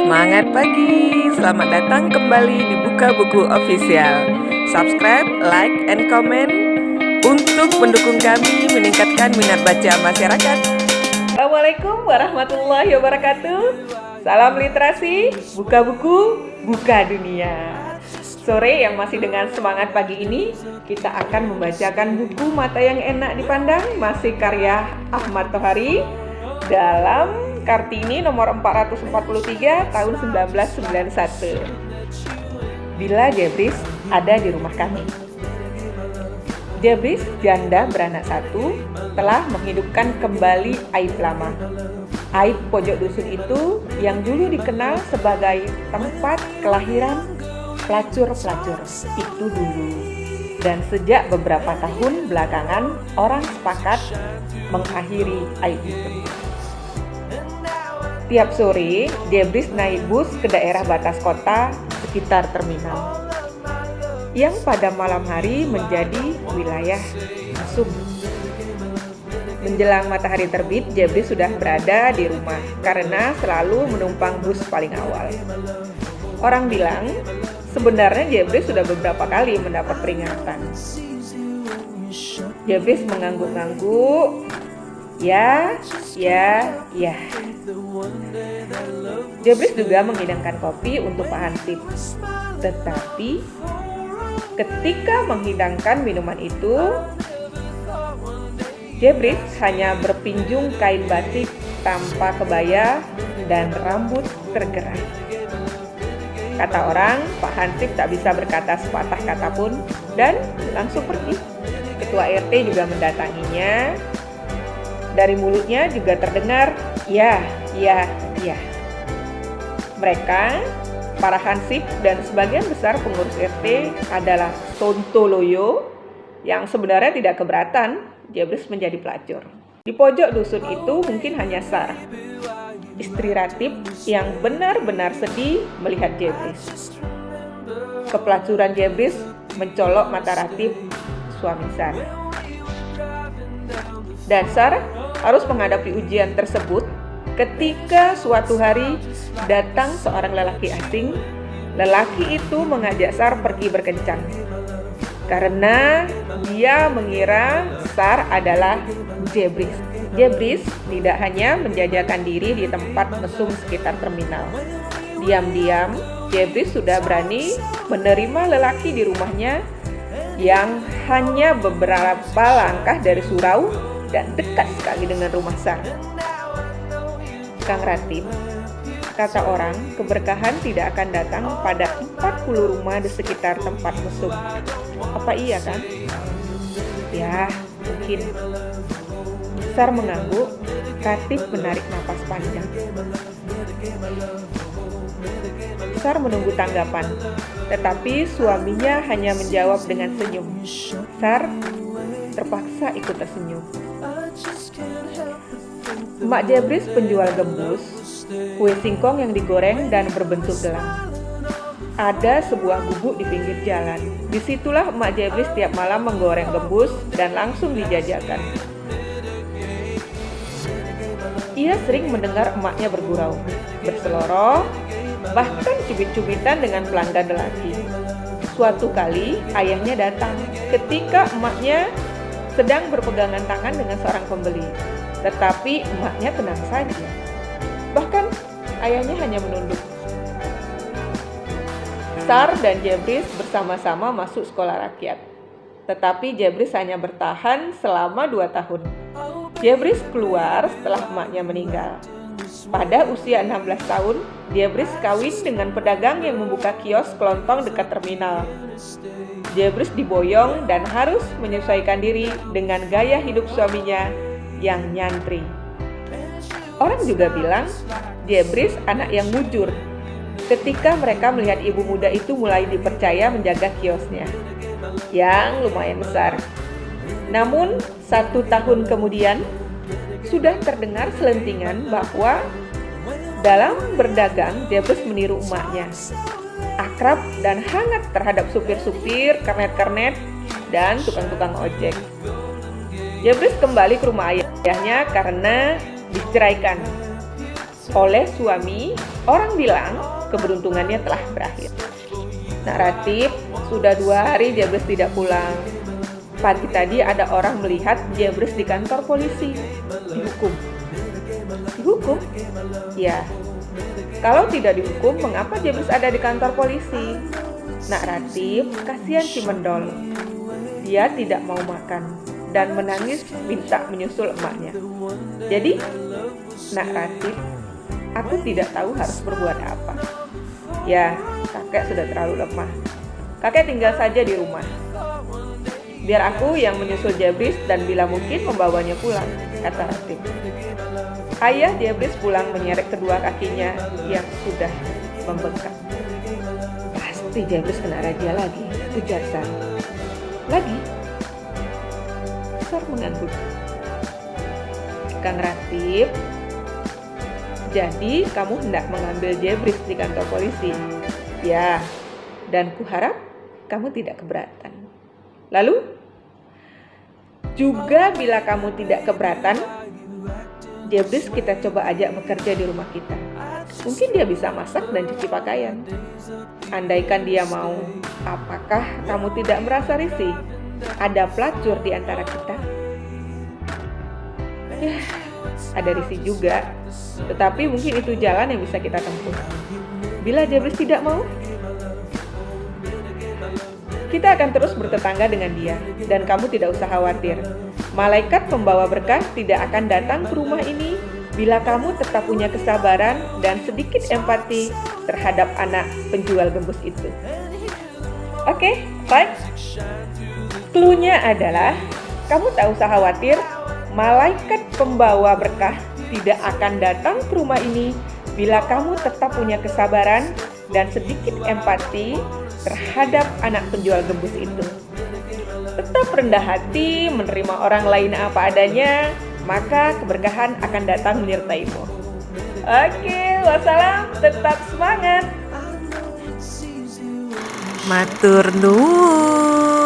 Semangat pagi, selamat datang kembali di Buka Buku Official. Subscribe, like, and comment untuk mendukung kami meningkatkan minat baca masyarakat. Assalamualaikum warahmatullahi wabarakatuh. Salam literasi, buka buku, buka dunia. Sore yang masih dengan semangat pagi ini, kita akan membacakan buku Mata yang Enak Dipandang, masih karya Ahmad Tohari, dalam Kartini nomor 443 tahun 1991. Bila Jebris ada di rumah kami. Jebris, janda beranak satu, telah menghidupkan kembali aib lama. Aib pojok dusun itu yang dulu dikenal sebagai tempat kelahiran pelacur-pelacur itu dulu. Dan sejak beberapa tahun belakangan, orang sepakat mengakhiri aib itu. Tiap sore, Jebris naik bus ke daerah batas kota sekitar terminal, yang pada malam hari menjadi wilayah mesum. Menjelang matahari terbit, Jebris sudah berada di rumah karena selalu menumpang bus paling awal. Orang bilang, sebenarnya Jebris sudah beberapa kali mendapat peringatan. Jebris mengangguk-angguk. Ya. Jebris juga menghidangkan kopi untuk Pak Hansip. Tetapi ketika menghidangkan minuman itu, Jebris hanya berpinjung kain batik tanpa kebaya dan rambut tergerai. Kata orang, Pak Hansip tak bisa berkata sepatah kata pun dan langsung pergi. Ketua RT juga mendatanginya. Dari mulutnya juga terdengar, ya. Mereka, para Hansip dan sebagian besar pengurus RT adalah sontoloyo yang sebenarnya tidak keberatan Jebris menjadi pelacur. Di pojok dusun itu mungkin hanya Sarah, istri Ratib yang benar-benar sedih melihat Jebris. Kepelacuran Jebris mencolok mata Ratib, suami Sarah. Dan Sarah harus menghadapi ujian tersebut ketika suatu hari datang seorang lelaki asing. Lelaki itu mengajak Sar pergi berkencan karena dia mengira Sar adalah Jebris. Jebris tidak hanya menjajakan diri di tempat mesum sekitar terminal. Diam-diam Jebris sudah berani menerima lelaki di rumahnya yang hanya beberapa langkah dari surau dan dekat sekali dengan rumah Sar. Kang Ratib, kata orang, keberkahan tidak akan datang pada 40 rumah di sekitar tempat mesum. Apa iya kan? Ya, mungkin. Sar mengangguk. Ratib menarik napas panjang. Sar menunggu tanggapan, tetapi suaminya hanya menjawab dengan senyum. Sar terpaksa ikut tersenyum. Emak Jebris penjual gembus, kue singkong yang digoreng dan berbentuk gelang. Ada sebuah gubuk di pinggir jalan. Disitulah emak Jebris tiap malam menggoreng gembus dan langsung dijajakan. Ia sering mendengar emaknya bergurau, berseloroh, bahkan cubit-cubitan dengan pelanggan lelaki. Suatu kali ayahnya datang ketika emaknya sedang berpegangan tangan dengan seorang pembeli. Tetapi emaknya tenang saja. Bahkan ayahnya hanya menunduk. Sar dan Jebris bersama-sama masuk sekolah rakyat. Tetapi Jebris hanya bertahan selama 2 tahun. Jebris keluar setelah emaknya meninggal. Pada usia 16 tahun, Jebris kawin dengan pedagang yang membuka kios kelontong dekat terminal. Jebris diboyong dan harus menyesuaikan diri dengan gaya hidup suaminya yang nyantri. Orang juga bilang Jebris anak yang mujur ketika mereka melihat ibu muda itu mulai dipercaya menjaga kiosnya yang lumayan besar. Namun 1 tahun kemudian sudah terdengar selentingan bahwa dalam berdagang Jebris meniru emaknya, akrab dan hangat terhadap supir-supir, kernet-kernet, dan tukang-tukang ojek. Jebris kembali ke rumah ayahnya karena diceraikan oleh suami Orang bilang keberuntungannya telah berakhir. Naratif, sudah 2 hari Jebres tidak pulang. Pagi tadi ada orang melihat Jebres di kantor polisi. Dihukum. Dihukum? Ya. Kalau tidak dihukum, mengapa Jebres ada di kantor polisi? Naratif, kasihan si Mendol. Dia tidak mau makan dan menangis minta menyusul emaknya. Jadi, Naratif, aku tidak tahu harus berbuat apa. Ya, kakek sudah terlalu lemah. Kakek tinggal saja di rumah. Biar aku yang menyusul Jebris dan bila mungkin membawanya pulang, kata Ratif. Ayah Jebris pulang menyeret kedua kakinya yang sudah membengkak. Pasti Jebris kena razia lagi, ujar Sar. Lagi? Sar mengangguk. Kang Ratif, jadi kamu hendak mengambil Jebris di kantor polisi? Ya, dan kuharap kamu tidak keberatan. Lalu, juga bila kamu tidak keberatan, Jebris kita coba ajak bekerja di rumah kita. Mungkin dia bisa masak dan cuci pakaian. Andaikan dia mau, apakah kamu tidak merasa risih? Ada pelacur di antara kita. Ya, ada risih juga. Tetapi mungkin itu jalan yang bisa kita tempuh. Bila Jebris tidak mau, kita akan terus bertetangga dengan dia. Dan kamu tidak usah khawatir. Malaikat pembawa berkah tidak akan datang ke rumah ini bila kamu tetap punya kesabaran dan sedikit empati terhadap anak penjual gembus itu. Oke, baik. Cluenya adalah kamu tak usah khawatir. Malaikat pembawa berkah tidak akan datang ke rumah ini bila kamu tetap punya kesabaran dan sedikit empati terhadap anak penjual gembus itu. Tetap rendah hati, menerima orang lain apa adanya, maka keberkahan akan datang menyertaimu. Oke, wassalam, tetap semangat. Matur nuwun.